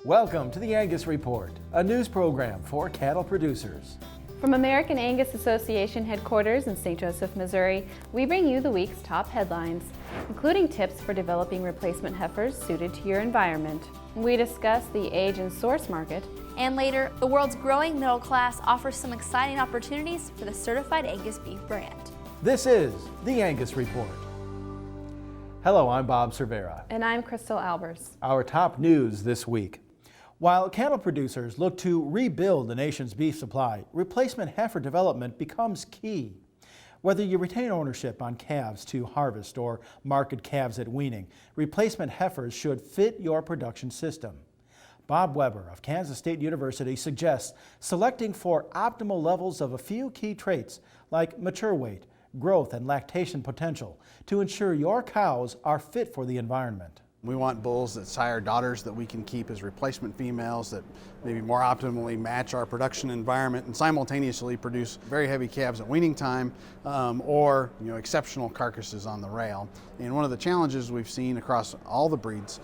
Welcome to the Angus Report, a news program for cattle producers. From American Angus Association headquarters in St. Joseph, Missouri, we bring you the week's top headlines, including tips for developing replacement heifers suited to your environment. We discuss the age and source market. And later, the world's growing middle class offers some exciting opportunities for the certified Angus beef brand. This is the Angus Report. Hello, I'm Bob Cervera. And I'm Crystal Albers. Our top news this week. While cattle producers look to rebuild the nation's beef supply, replacement heifer development becomes key. Whether you retain ownership on calves to harvest or market calves at weaning, replacement heifers should fit your production system. Bob Weber of Kansas State University suggests selecting for optimal levels of a few key traits like mature weight, growth, and lactation potential to ensure your cows are fit for the environment. We want bulls that sire daughters that we can keep as replacement females that maybe more optimally match our production environment and simultaneously produce very heavy calves at weaning time or exceptional carcasses on the rail. And one of the challenges we've seen across all the breeds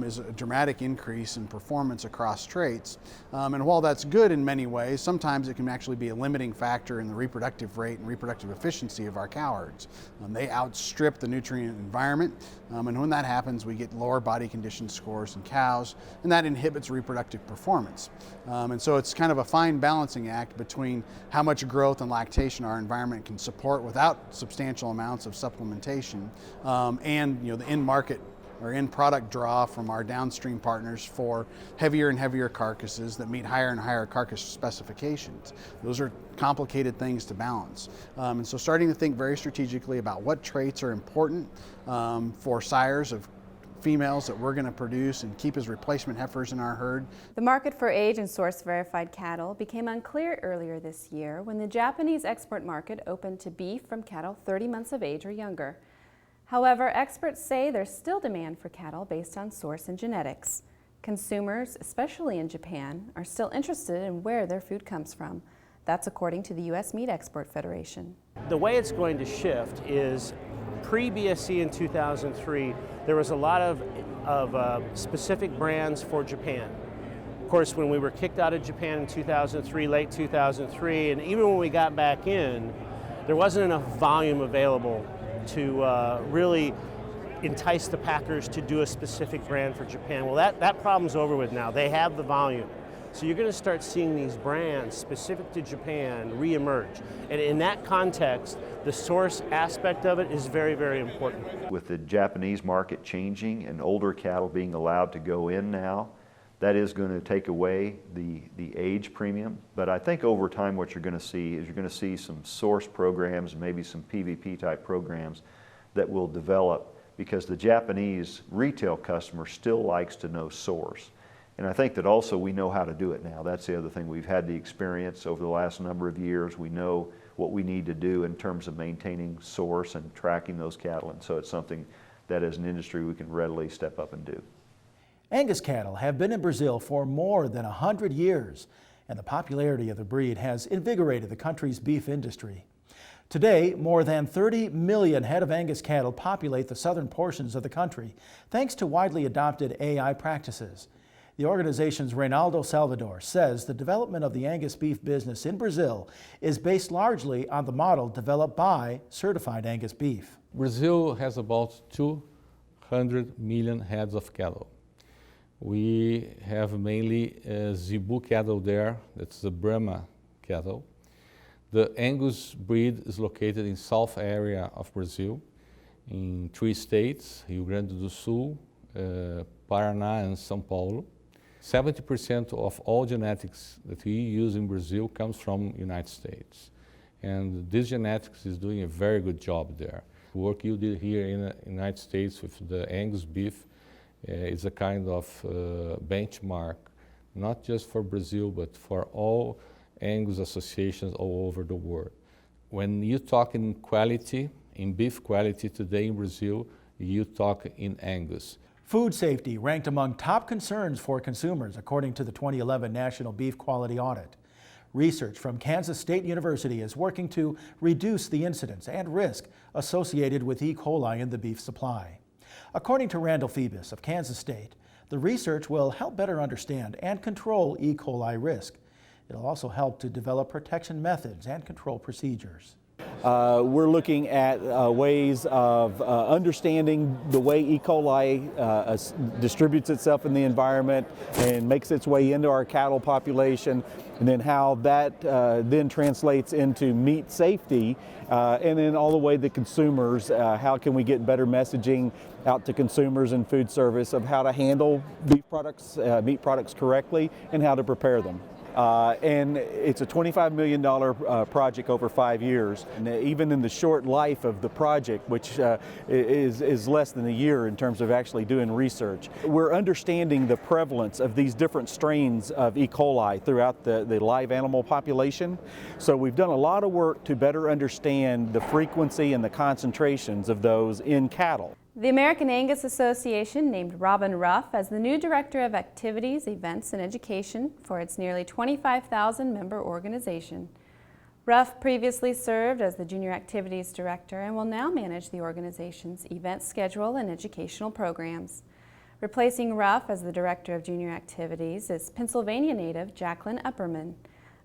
is a dramatic increase in performance across traits. And while that's good in many ways, sometimes it can actually be a limiting factor in the reproductive rate and reproductive efficiency of our cow herds. They outstrip the nutrient environment, and when that happens, we get lower body condition scores in cows, and that inhibits reproductive performance. And so it's kind of a fine balancing act between how much growth and lactation our environment can support without substantial amounts of supplementation, and the end market or end product draw from our downstream partners for heavier and heavier carcasses that meet higher and higher carcass specifications. Those are complicated things to balance. And so starting to think very strategically about what traits are important for sires of females that we're going to produce and keep as replacement heifers in our herd. The market for age and source verified cattle became unclear earlier this year when the Japanese export market opened to beef from cattle 30 months of age or younger. However, experts say there's still demand for cattle based on source and genetics. Consumers, especially in Japan, are still interested in where their food comes from. That's according to the U.S. Meat Export Federation. The way it's going to shift is pre-BSE in 2003, there was a lot of specific brands for Japan. Of course, when we were kicked out of Japan in 2003, late 2003, and even when we got back in, there wasn't enough volume available to really entice the packers to do a specific brand for Japan. Well, that problem's over with now. They have the volume. So you're going to start seeing these brands specific to Japan reemerge. And in that context, the source aspect of it is very, very important. With the Japanese market changing and older cattle being allowed to go in now, that is going to take away the age premium. But I think over time what you're going to see is you're going to see some source programs, maybe some PVP type programs that will develop because the Japanese retail customer still likes to know source. And I think that also we know how to do it now. That's the other thing. We've had the experience over the last number of years. We know what we need to do in terms of maintaining source and tracking those cattle. And so it's something that as an industry we can readily step up and do. Angus cattle have been in Brazil for more than 100 years, and the popularity of the breed has invigorated the country's beef industry. Today, more than 30 million head of Angus cattle populate the southern portions of the country, thanks to widely adopted AI practices. The organization's Reynaldo Salvador says the development of the Angus beef business in Brazil is based largely on the model developed by certified Angus beef. Brazil has about 200 million heads of cattle. We have mainly Zebu cattle there, that's the Brahma cattle. The Angus breed is located in south area of Brazil, in 3 states, Rio Grande do Sul, Paraná and São Paulo. 70% of all genetics that we use in Brazil comes from United States. And this genetics is doing a very good job there. The work you did here in the United States with the Angus beef is a kind of benchmark, not just for Brazil, but for all Angus associations all over the world. When you talk in quality, in beef quality today in Brazil, you talk in Angus. Food safety ranked among top concerns for consumers, according to the 2011 National Beef Quality Audit. Research from Kansas State University is working to reduce the incidence and risk associated with E. coli in the beef supply. According to Randall Phoebus of Kansas State, The research will help better understand and control E. coli risk. It'll also help to develop protection methods and control procedures. We're looking at ways of understanding the way E. coli distributes itself in the environment and makes its way into our cattle population, and then how that then translates into meat safety, and then all the way to consumers. How can we get better messaging out to consumers and food service of how to handle beef products, meat products correctly, and how to prepare them. And it's a $25 million project over 5 years. And even in the short life of the project, which is less than a year in terms of actually doing research, we're understanding the prevalence of these different strains of E. coli throughout the live animal population. So we've done a lot of work to better understand the frequency and the concentrations of those in cattle. The American Angus Association named Robin Ruff as the new Director of Activities, Events, and Education for its nearly 25,000 member organization. Ruff previously served as the Junior Activities Director and will now manage the organization's event schedule and educational programs. Replacing Ruff as the Director of Junior Activities is Pennsylvania native Jacqueline Upperman.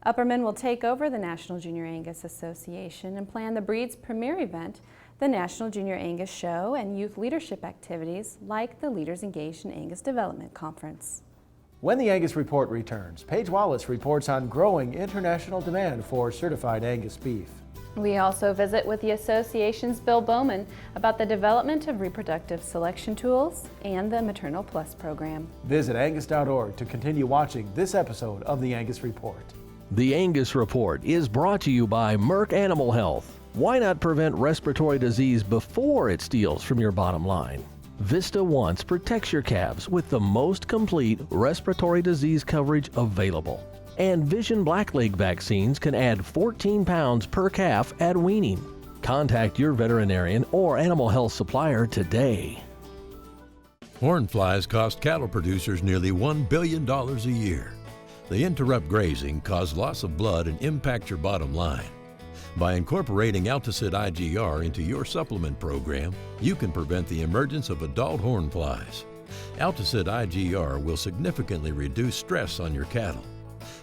Upperman will take over the National Junior Angus Association and plan the breed's premier event, the National Junior Angus Show, and youth leadership activities like the Leaders Engaged in Angus Development Conference. When the Angus Report returns, Paige Wallace reports on growing international demand for certified Angus beef. We also visit with the association's Bill Bowman about the development of reproductive selection tools and the Maternal Plus program. Visit Angus.org to continue watching this episode of the Angus Report. The Angus Report is brought to you by Merck Animal Health. Why not prevent respiratory disease before it steals from your bottom line? Vista Once protects your calves with the most complete respiratory disease coverage available. And Vision Blackleg vaccines can add 14 pounds per calf at weaning. Contact your veterinarian or animal health supplier today. Horn flies cost cattle producers nearly $1 billion a year. They interrupt grazing, cause loss of blood, and impact your bottom line. By incorporating Alticid IGR into your supplement program, you can prevent the emergence of adult horn flies. Alticid IGR will significantly reduce stress on your cattle.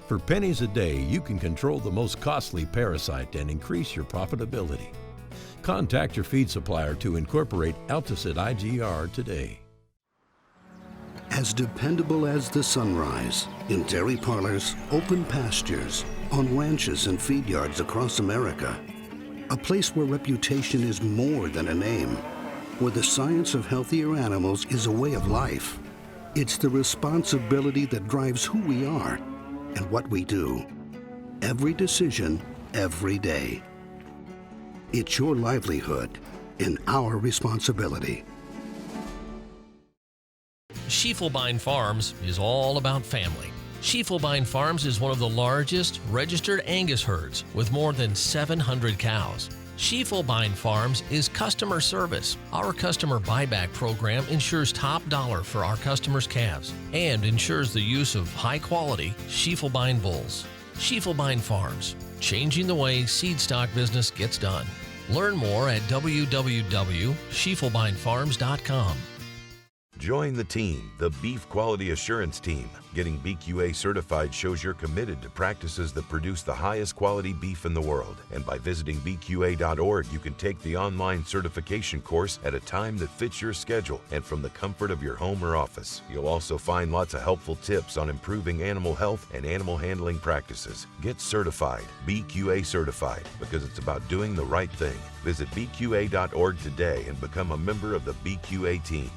For pennies a day, you can control the most costly parasite and increase your profitability. Contact your feed supplier to incorporate Alticid IGR today. As dependable as the sunrise, in dairy parlors, open pastures, on ranches and feed yards across America. A place where reputation is more than a name, where the science of healthier animals is a way of life. It's the responsibility that drives who we are and what we do. Every decision, every day. It's your livelihood and our responsibility. Schiefelbein Farms is all about family. Schiefelbein Farms is one of the largest registered Angus herds with more than 700 cows. Schiefelbein Farms is customer service. Our customer buyback program ensures top dollar for our customers' calves and ensures the use of high-quality Schiefelbein bulls. Schiefelbein Farms, changing the way seed stock business gets done. Learn more at www.schiefelbeinfarms.com. Join the team, the Beef Quality Assurance Team. Getting BQA certified shows you're committed to practices that produce the highest quality beef in the world. And by visiting BQA.org, you can take the online certification course at a time that fits your schedule and from the comfort of your home or office. You'll also find lots of helpful tips on improving animal health and animal handling practices. Get certified, BQA certified, because it's about doing the right thing. Visit BQA.org today and become a member of the BQA team.